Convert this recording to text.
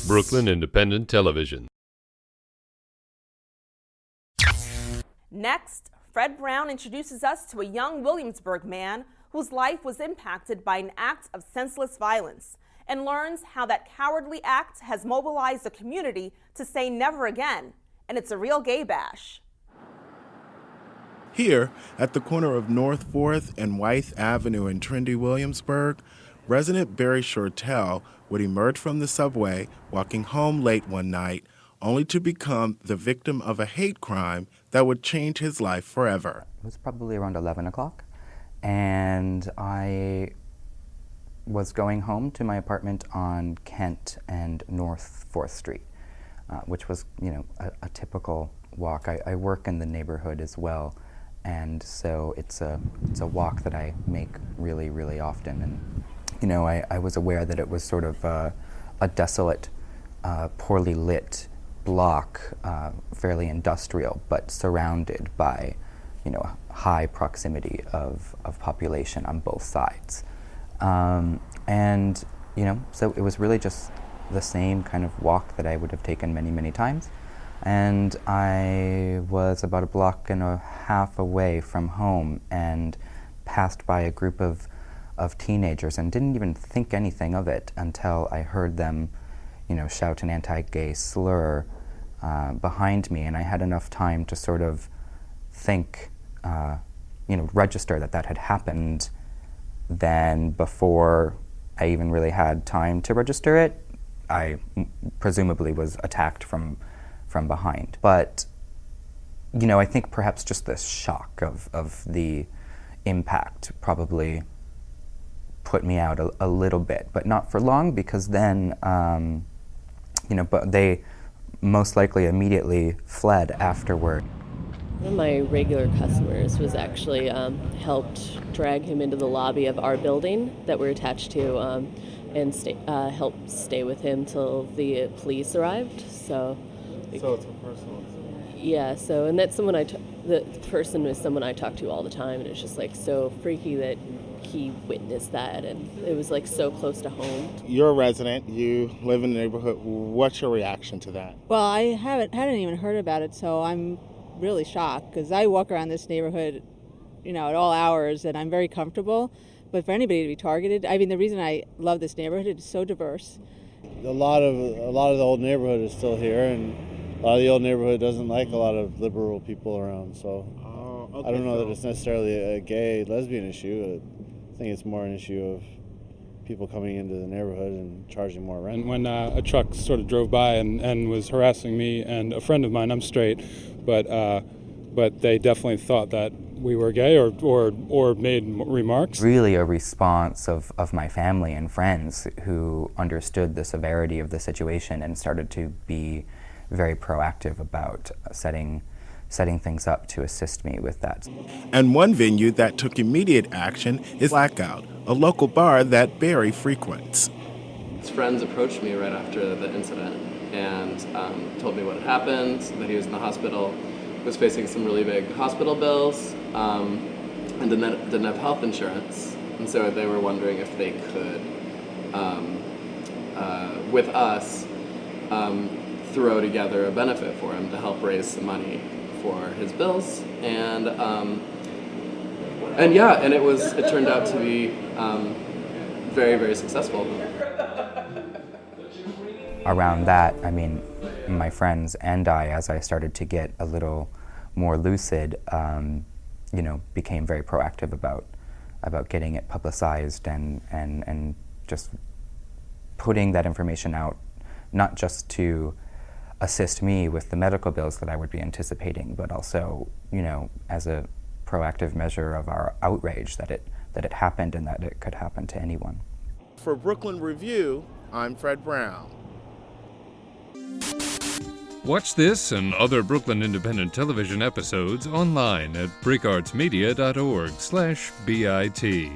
Brooklyn Independent Television. Next, Fred Brown introduces us to a young Williamsburg man whose life was impacted by an act of senseless violence, and learns how that cowardly act has mobilized the community to say never again. And it's a real gay bash. Here, at the corner of North 4th and Wythe Avenue in trendy Williamsburg, resident Barie SHORTELL would emerge from the subway walking home late one night, only to become the victim of a hate crime that would change his life forever. It was probably around 11 o'clock, and I was going home to my apartment on Kent and North 4th Street, which was, a typical walk. I work in the neighborhood as well, and so it's a walk that I make really, really often. And I was aware that it was sort of a desolate, poorly lit block, fairly industrial, but surrounded by, high proximity of population on both sides. So it was really just the same kind of walk that I would have taken many, many times. And I was about a block and a half away from home and passed by a group of teenagers and didn't even think anything of it until I heard them, shout an anti-gay slur behind me, and I had enough time to sort of think, register that had happened. Then before I even really had time to register it, I presumably was attacked from behind. But, I think perhaps just the shock of the impact probably put me out a little bit, but not for long, because then, but they most likely immediately fled afterward. One of my regular customers was actually helped drag him into the lobby of our building that we're attached to, and helped stay with him till the police arrived. So it's a personal incident. Yeah. So, and that's someone the person was someone I talk to all the time, and it's just like so freaky that he witnessed that, and it was like so close to home. You're a resident. You live in the neighborhood. What's your reaction to that? Well, I hadn't even heard about it, so I'm really shocked, because I walk around this neighborhood, at all hours, and I'm very comfortable. But for anybody to be targeted, the reason I love this neighborhood, it's so diverse. A lot of the old neighborhood is still here, and a lot of the old neighborhood doesn't like a lot of liberal people around. So I don't know that it's necessarily a gay, lesbian issue. I think it's more an issue of people coming into the neighborhood and charging more rent. When a truck sort of drove by and was harassing me and a friend of mine, I'm straight, but they definitely thought that we were gay or made remarks. Really a response of my family and friends who understood the severity of the situation and started to be very proactive about setting things up to assist me with that. And one venue that took immediate action is Blackout, a local bar that Barie frequents. His friends approached me right after the incident and told me what had happened, that he was in the hospital, was facing some really big hospital bills, and didn't have health insurance. And so they were wondering if they could, with us, throw together a benefit for him to help raise some money for his bills, and it turned out to be very, very successful. Around that, my friends and I, as I started to get a little more lucid, became very proactive about getting it publicized and just putting that information out, not just to assist me with the medical bills that I would be anticipating, but also, as a proactive measure of our outrage that it happened and that it could happen to anyone. For Brooklyn Review, I'm Fred Brown. Watch this and other Brooklyn Independent Television episodes online at breakartsmedia.org/BIT.